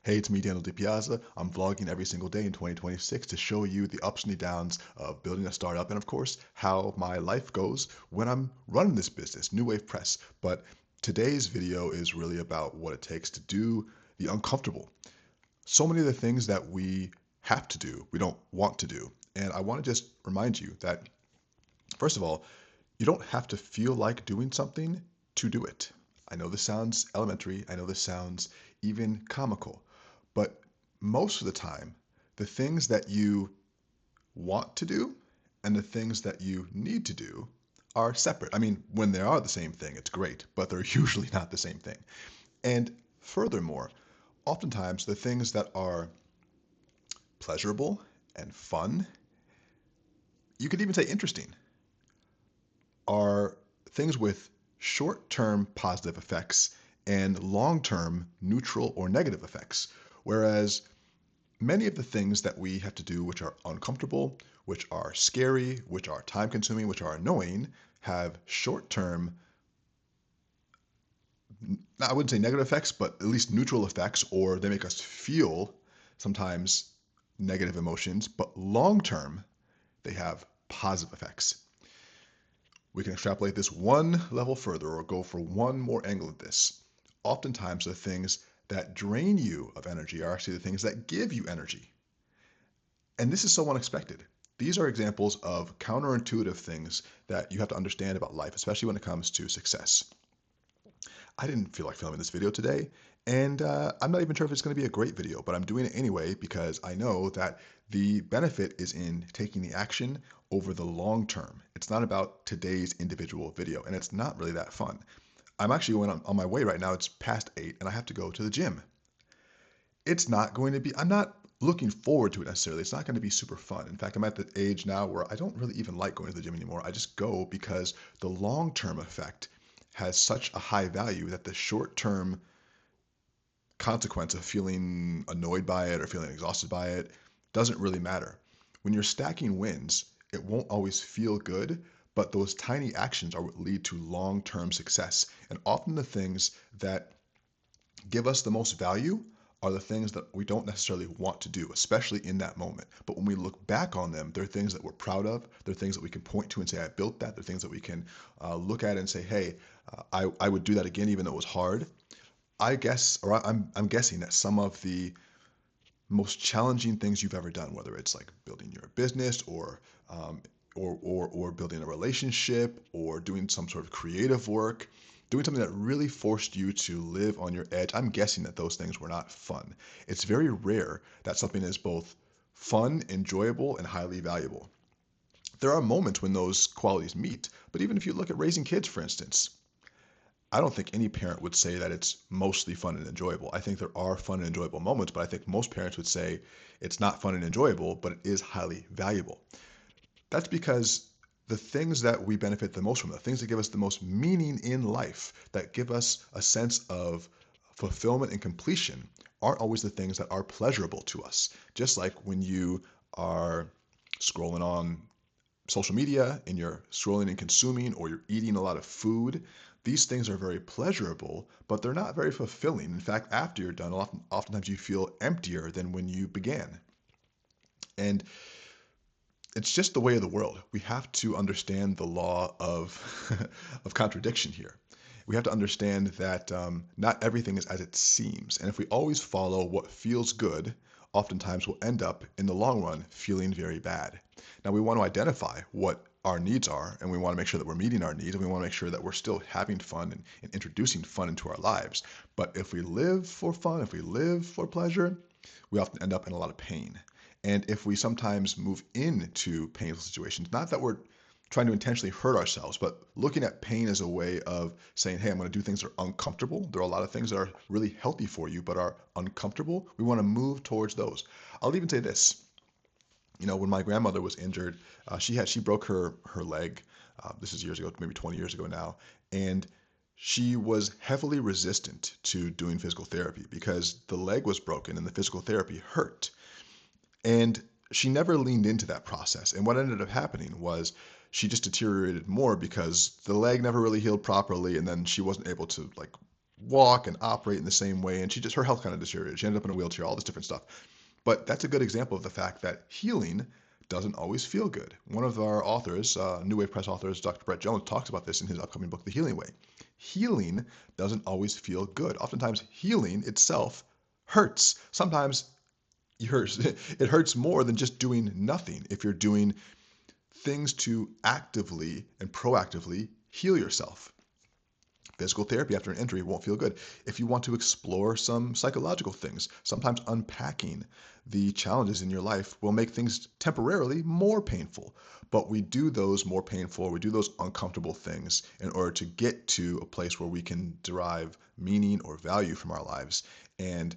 Hey, it's me, Daniel DiPiazza. I'm vlogging every single day in 2026 to show you the ups and the downs of building a startup and, of course, how my life goes when I'm running this business, New Wave Press. But today's video is really about what it takes to do the uncomfortable. So many of the things that we have to do, we don't want to do. And I want to just remind you that, first of all, you don't have to feel like doing something to do it. I know this sounds elementary. I know this sounds even comical. But most of the time, the things that you want to do and the things that you need to do are separate. I mean, when they are the same thing, it's great, but they're usually not the same thing. And furthermore, oftentimes the things that are pleasurable and fun, you could even say interesting, are things with short-term positive effects and long-term neutral or negative effects. Whereas many of the things that we have to do, which are uncomfortable, which are scary, which are time-consuming, which are annoying, have short-term, I wouldn't say negative effects, but at least neutral effects, or they make us feel sometimes negative emotions, but long-term, they have positive effects. We can extrapolate this one level further or go for one more angle of this. Oftentimes, the things that drain you of energy are actually the things that give you energy. And this is so unexpected. These are examples of counterintuitive things that you have to understand about life, especially when it comes to success. I didn't feel like filming this video today, and I'm not even sure if it's going to be a great video, but I'm doing it anyway because I know that the benefit is in taking the action over the long term. It's not about today's individual video, and it's not really that fun. I'm actually going on my way right now. It's past 8, and I have to go to the gym. It's not going to be, I'm not looking forward to it necessarily. It's not going to be super fun. In fact, I'm at the age now where I don't really even like going to the gym anymore. I just go because the long term effect has such a high value that the short term consequence of feeling annoyed by it or feeling exhausted by it doesn't really matter. When you're stacking wins, it won't always feel good, but those tiny actions are what lead to long term success. And often the things that give us the most value are the things that we don't necessarily want to do, especially in that moment. But when we look back on them, they're things that we're proud of. They're things that we can point to and say, I built that. They're things that we can look at and say, hey, I would do that again, even though it was hard. I guess, or I'm guessing that some of the most challenging things you've ever done, whether it's like building your business or building a relationship or doing some sort of creative work, doing something that really forced you to live on your edge. I'm guessing that those things were not fun. It's very rare that something is both fun, enjoyable, and highly valuable. There are moments when those qualities meet, but even if you look at raising kids, for instance, I don't think any parent would say that it's mostly fun and enjoyable. I think there are fun and enjoyable moments, but I think most parents would say it's not fun and enjoyable, but it is highly valuable. That's because the things that we benefit the most from, the things that give us the most meaning in life, that give us a sense of fulfillment and completion, aren't always the things that are pleasurable to us. Just like when you are scrolling on social media and you're scrolling and consuming, or you're eating a lot of food, these things are very pleasurable, but they're not very fulfilling. In fact, after you're done, oftentimes you feel emptier than when you began. And it's just the way of the world. We have to understand the law of of contradiction here. We have to understand that not everything is as it seems, and if we always follow what feels good, oftentimes we'll end up in the long run feeling very bad. Now we want to identify what our needs are, and we want to make sure that we're meeting our needs, and we want to make sure that we're still having fun and introducing fun into our lives. But if we live for fun, if we live for pleasure, we often end up in a lot of pain. And if we sometimes move into painful situations, not that we're trying to intentionally hurt ourselves, but looking at pain as a way of saying, hey, I'm going to do things that are uncomfortable. There are a lot of things that are really healthy for you, but are uncomfortable. We want to move towards those. I'll even say this. You know, when my grandmother was injured, she broke her leg. This is years ago, maybe 20 years ago now, and she was heavily resistant to doing physical therapy because the leg was broken and the physical therapy hurt. And she never leaned into that process. And what ended up happening was she just deteriorated more because the leg never really healed properly. And then she wasn't able to like walk and operate in the same way. And her health kind of deteriorated. She ended up in a wheelchair, all this different stuff. But that's a good example of the fact that healing doesn't always feel good. One of our authors, New Wave Press authors, Dr. Brett Jones, talks about this in his upcoming book, The Healing Way. Healing doesn't always feel good. Oftentimes, healing itself hurts. Sometimes it hurts more than just doing nothing. If you're doing things to actively and proactively heal yourself. Physical therapy after an injury won't feel good. If you want to explore some psychological things, sometimes unpacking the challenges in your life will make things temporarily more painful. But we do those more painful, we do those uncomfortable things in order to get to a place where we can derive meaning or value from our lives. And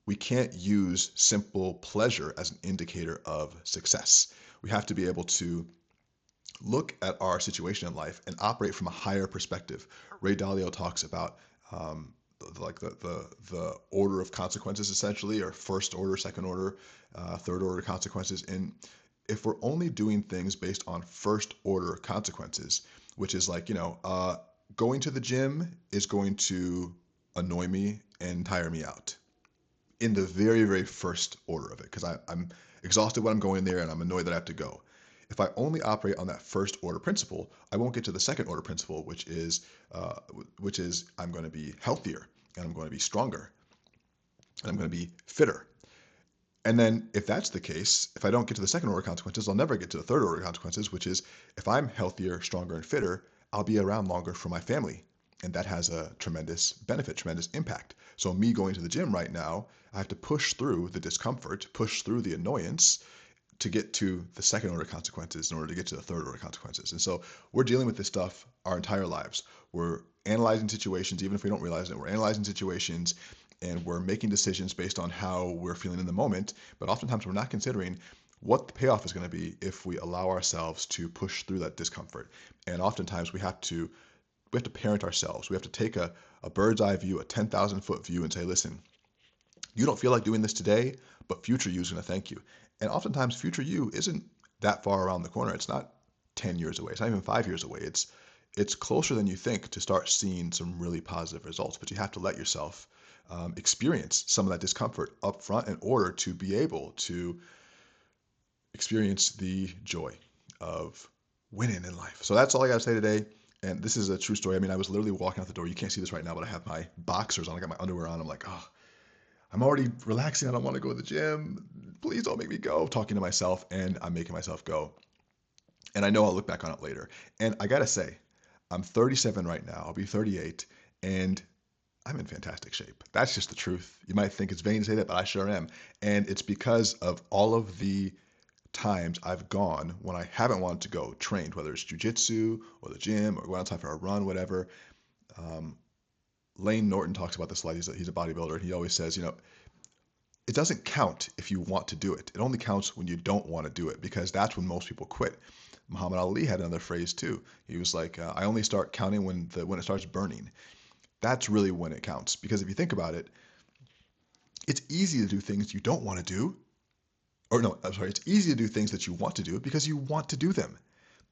we can't use simple pleasure as an indicator of success. We have to be able to look at our situation in life and operate from a higher perspective. Ray Dalio talks about the order of consequences, essentially, or first order, second order, third order consequences. And if we're only doing things based on first order consequences, which is like, going to the gym is going to annoy me and tire me out in the very, very first order of it, because I'm exhausted when I'm going there and I'm annoyed that I have to go. If I only operate on that first order principle, I won't get to the second order principle, which is I'm going to be healthier and I'm going to be stronger and I'm going to be fitter. And then if that's the case, if I don't get to the second order consequences, I'll never get to the third order consequences, which is if I'm healthier, stronger, and fitter, I'll be around longer for my family. And that has a tremendous benefit, tremendous impact. So me going to the gym right now, I have to push through the discomfort, push through the annoyance to get to the second order consequences in order to get to the third order consequences. And so we're dealing with this stuff our entire lives. We're analyzing situations, even if we don't realize it, we're analyzing situations and we're making decisions based on how we're feeling in the moment. But oftentimes we're not considering what the payoff is going to be if we allow ourselves to push through that discomfort. And oftentimes we have to parent ourselves. We have to take a bird's eye view, a 10,000 foot view, and say, listen, you don't feel like doing this today, but future you is going to thank you. And oftentimes future you isn't that far around the corner. It's not 10 years away. It's not even 5 years away. It's closer than you think to start seeing some really positive results. But you have to let yourself experience some of that discomfort up front in order to be able to experience the joy of winning in life. So that's all I got to say today. And this is a true story. I mean, I was literally walking out the door. You can't see this right now, but I have my boxers on. I got my underwear on. I'm like, oh, I'm already relaxing. I don't want to go to the gym. Please don't make me go. Talking to myself, and I'm making myself go. And I know I'll look back on it later. And I got to say, I'm 37 right now. I'll be 38. And I'm in fantastic shape. That's just the truth. You might think it's vain to say that, but I sure am. And it's because of all of the times I've gone when I haven't wanted to go, trained, whether it's jujitsu or the gym or going outside for a run, whatever. Um, Lane Norton talks about this a lot. He's a bodybuilder, and he always says, it doesn't count if you want to do it. It only counts when you don't want to do it, because that's when most people quit. Muhammad Ali had another phrase too. He was like, I only start counting when it starts burning. That's really when it counts, because if you think about it, it's easy to do things you don't want to do. Or no, I'm sorry, it's easy to do things that you want to do because you want to do them.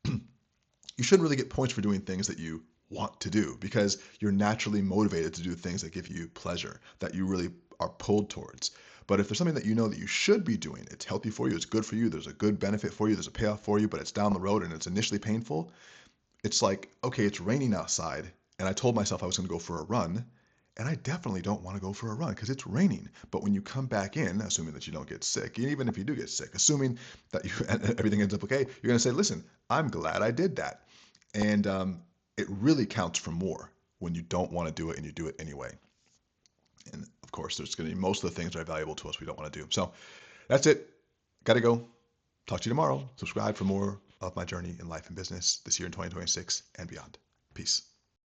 You shouldn't really get points for doing things that you want to do, because you're naturally motivated to do things that give you pleasure, that you really are pulled towards. But if there's something that you know that you should be doing, it's healthy for you, it's good for you, there's a good benefit for you, there's a payoff for you, but it's down the road and it's initially painful, it's like, okay, it's raining outside, and I told myself I was going to go for a run, and I definitely don't want to go for a run because it's raining. But when you come back in, assuming that you don't get sick, and even if you do get sick, assuming that everything ends up okay, you're going to say, listen, I'm glad I did that. And it really counts for more when you don't want to do it and you do it anyway. And of course, there's going to be most of the things that are valuable to us we don't want to do. So that's it. Got to go. Talk to you tomorrow. Subscribe for more of my journey in life and business this year in 2026 and beyond. Peace.